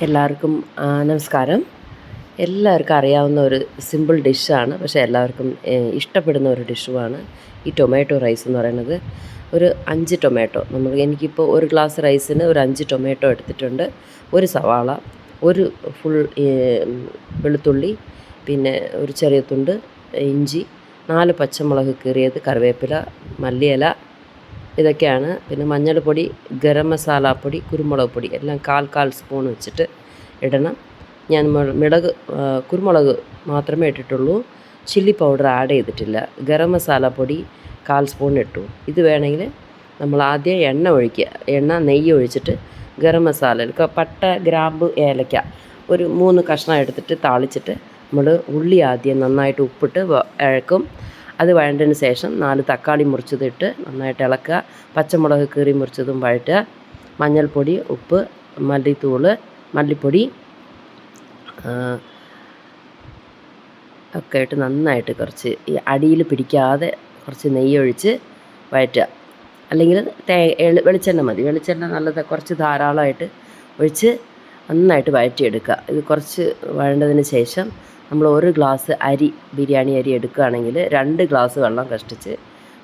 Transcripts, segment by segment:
എല്ലാവർക്കും നമസ്കാരം. എല്ലാവർക്കും അറിയാവുന്ന ഒരു സിമ്പിൾ ഡിഷാണ്, പക്ഷേ എല്ലാവർക്കും ഇഷ്ടപ്പെടുന്ന ഒരു ഡിഷുമാണ് ഈ ടൊമാറ്റോ റൈസ് എന്ന് പറയുന്നത്. ഒരു 5 ടൊമാറ്റോ, എനിക്കിപ്പോൾ ഒരു ഗ്ലാസ് റൈസിന് ഒരു 5 ടൊമാറ്റോ എടുത്തിട്ടുണ്ട്. ഒരു സവാള, ഒരു ഫുൾ വെളുത്തുള്ളി, പിന്നെ ഒരു ചെറിയ തുണ്ട് ഇഞ്ചി, 4 പച്ചമുളക് കീറിയത്, കറിവേപ്പില, മല്ലിയില, ഇതൊക്കെയാണ്. പിന്നെ മഞ്ഞൾപ്പൊടി, ഗരം മസാലപ്പൊടി, കുരുമുളക് പൊടി എല്ലാം കാൽ സ്പൂൺ വെച്ചിട്ട് ഇടണം. ഞാൻ കുരുമുളക് മാത്രമേ ഇട്ടിട്ടുള്ളൂ, ചില്ലി പൗഡർ ആഡ് ചെയ്തിട്ടില്ല. ഗരം മസാലപ്പൊടി 1/4 സ്പൂൺ ഇട്ടു. ഇത് വേണമെങ്കിൽ നമ്മൾ ആദ്യം നെയ്യ് ഒഴിച്ചിട്ട് ഗരം മസാല, പട്ട, ഗ്രാമ്പ്, ഏലക്ക ഒരു 3 കഷ്ണം എടുത്തിട്ട് താളിച്ചിട്ട് നമ്മൾ ഉള്ളി ആദ്യം നന്നായിട്ട് ഉപ്പിട്ട് ഇളക്കും. അത് വഴണ്ടതിന് ശേഷം 4 തക്കാളി മുറിച്ചതിട്ട് നന്നായിട്ട് ഇളക്കുക. പച്ചമുളക് കീറി മുറിച്ചതും വഴറ്റുക. മഞ്ഞൾപ്പൊടി, ഉപ്പ്, മല്ലിപ്പൊടി ഒക്കെ ഇട്ട് നന്നായിട്ട് കുറച്ച് ഈ അടിയിൽ പിടിക്കാതെ കുറച്ച് നെയ്യൊഴിച്ച് വഴറ്റുക. അല്ലെങ്കിൽ വെളിച്ചെണ്ണ മതി. വെളിച്ചെണ്ണ നല്ലത് കുറച്ച് ധാരാളമായിട്ട് ഒഴിച്ച് നന്നായിട്ട് വഴറ്റിയെടുക്കുക. ഇത് കുറച്ച് വഴണ്ടതിന് ശേഷം നമ്മൾ 1 ഗ്ലാസ് ബിരിയാണി അരി എടുക്കുകയാണെങ്കിൽ 2 ഗ്ലാസ് വെള്ളം കഷ്ടിച്ച്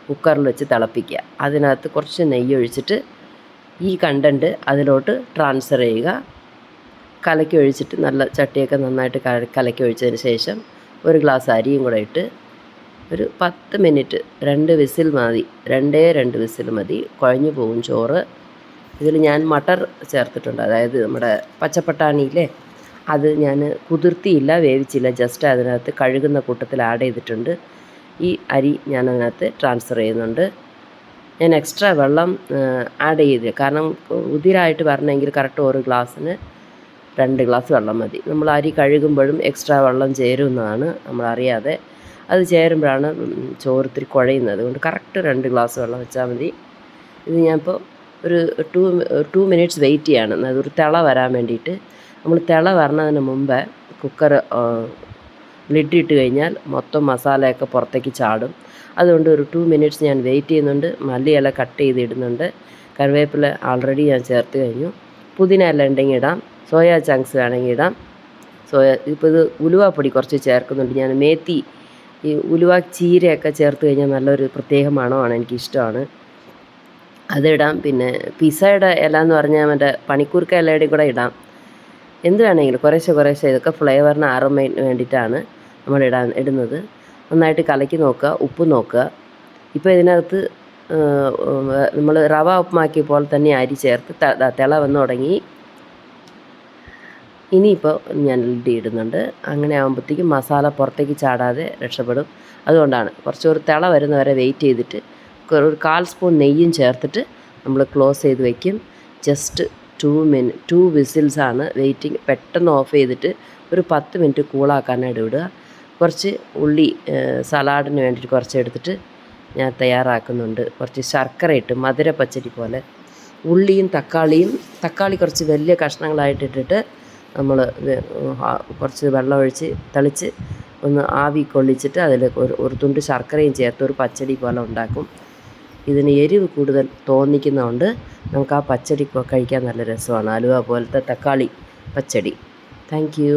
കുക്കറിൽ വെച്ച് തിളപ്പിക്കുക. അതിനകത്ത് കുറച്ച് നെയ്യ് ഒഴിച്ചിട്ട് ഈ കണ്ടൻറ്റ് അതിലോട്ട് ട്രാൻസ്ഫർ ചെയ്യുക. കലക്കി ഒഴിച്ചിട്ട് നല്ല ചട്ടിയൊക്കെ നന്നായിട്ട് കലക്കി ഒഴിച്ചതിന് ശേഷം 1 ഗ്ലാസ് അരിയും കൂടെ ഇട്ട് ഒരു 10 മിനിറ്റ് 2 വിസിൽ മതി. 2 വിസിൽ മതി. കുഴഞ്ഞു പോകും ചോറ്. ഇതിൽ ഞാൻ മട്ടർ ചേർത്തിട്ടുണ്ട്, അതായത് നമ്മുടെ പച്ചപ്പട്ടാണിയില്ലേ, അത് ഞാൻ കുതിർത്തിയില്ല, വേവിച്ചില്ല, ജസ്റ്റ് അതിനകത്ത് കഴുകുന്ന കൂട്ടത്തിൽ ആഡ് ചെയ്തിട്ടുണ്ട്. ഈ അരി ഞാൻ അതിനകത്ത് ട്രാൻസ്ഫർ ചെയ്യുന്നുണ്ട്. ഞാൻ എക്സ്ട്രാ വെള്ളം ആഡ് ചെയ്ത്, കാരണം ഉതിരായിട്ട് വരണമെങ്കിൽ കറക്റ്റ് 1 ഗ്ലാസ്സിന് 2 ഗ്ലാസ് വെള്ളം മതി. നമ്മൾ അരി കഴുകുമ്പോഴും എക്സ്ട്രാ വെള്ളം ചേരുന്നതാണ് നമ്മളറിയാതെ. അത് ചേരുമ്പോഴാണ് ചോറ് ഇത്തിരി കുഴയുന്നത്. അതുകൊണ്ട് കറക്റ്റ് 2 ഗ്ലാസ് വെള്ളം വെച്ചാൽ മതി. ഇത് ഞാനിപ്പോൾ ഒരു 2 മിനിറ്റ്സ് വെയിറ്റ് ചെയ്യാണ്, അതൊരു തിള വരാൻ വേണ്ടിയിട്ട്. നമ്മൾ തിള വരണതിന് മുമ്പ് കുക്കർ ലിഡ് ഇട്ട് കഴിഞ്ഞാൽ മൊത്തം മസാലയൊക്കെ പുറത്തേക്ക് ചാടും. അതുകൊണ്ട് ഒരു 2 മിനിറ്റ്സ് ഞാൻ വെയിറ്റ് ചെയ്യുന്നുണ്ട്. മല്ലിയില കട്ട് ചെയ്തിടുന്നുണ്ട്. കറിവേപ്പില ആൾറെഡി ഞാൻ ചേർത്ത് കഴിഞ്ഞു. പുതിന എല്ലാം ഉണ്ടെങ്കിൽ ഇടാം. സോയാ ചങ്ക്സ് വേണമെങ്കിൽ ഇടാം. ഇപ്പോൾ ഇത് ഉലുവാപ്പൊടി കുറച്ച് ചേർക്കുന്നുണ്ട് ഞാൻ. മേത്തി, ഈ ഉലുവ ചീരയൊക്കെ ചേർത്ത് കഴിഞ്ഞാൽ നല്ലൊരു പ്രത്യേക മണമാണ്, എനിക്കിഷ്ടമാണ്. അതിടാം. പിന്നെ പിസയുടെ ഇല എന്ന് പറഞ്ഞാൽ മറ്റേ പണിക്കൂർക്ക ഇലയുടെയും കൂടെ ഇടാം. എന്ത് വേണമെങ്കിലും കുറേശ്ശെ ഇതൊക്കെ ഫ്ലേവറിന് അരോമയ്ക്ക് വേണ്ടിയിട്ടാണ് നമ്മൾ ഇടുന്നത്. നന്നായിട്ട് കലക്കി നോക്കുക, ഉപ്പ് നോക്കുക. ഇപ്പോൾ ഇതിനകത്ത് നമ്മൾ റവ ഉപ്പുമാക്കിയ പോലെ തന്നെ അരി ചേർത്ത് തിള വന്ന് തുടങ്ങി. ഇനിയിപ്പോൾ ഞാൻ ഇടുന്നുണ്ട്. അങ്ങനെ ആകുമ്പോഴത്തേക്കും മസാല പുറത്തേക്ക് ചാടാതെ രക്ഷപ്പെടും. അതുകൊണ്ടാണ് ഒരു തിള വരുന്നവരെ വെയിറ്റ് ചെയ്തിട്ട് ഒരു 1/4 സ്പൂൺ നെയ്യും ചേർത്തിട്ട് നമ്മൾ ക്ലോസ് ചെയ്ത് വയ്ക്കും. ജസ്റ്റ് 2 വിസിൽസാണ് വെയിറ്റിംഗ്. പെട്ടെന്ന് ഓഫ് ചെയ്തിട്ട് ഒരു 10 മിനിറ്റ് കൂളാക്കാനായിട്ട് വിടുക. കുറച്ച് ഉള്ളി സലാഡിന് വേണ്ടിയിട്ട് കുറച്ച് എടുത്തിട്ട് ഞാൻ തയ്യാറാക്കുന്നുണ്ട്. കുറച്ച് ശർക്കര ഇട്ട് മധുര പച്ചടി പോലെ ഉള്ളിയും തക്കാളി കുറച്ച് വലിയ കഷ്ണങ്ങളായിട്ടിട്ടിട്ട് നമ്മൾ കുറച്ച് വെള്ളം ഒഴിച്ച് തെളിച്ച് ഒന്ന് ആവി കൊള്ളിച്ചിട്ട് അതിൽ ഒരു തുണ്ട് ശർക്കരയും ചേർത്ത് ഒരു പച്ചടി പോലെ ഉണ്ടാക്കും. ഇതിന് എരിവ് കൂടുതൽ തോന്നിക്കുന്നതുകൊണ്ട് നമുക്ക് ആ പച്ചടി കഴിക്കാൻ നല്ല രസമാണ്. അലുവ പോലത്തെ തക്കാളി പച്ചടി. Thank you.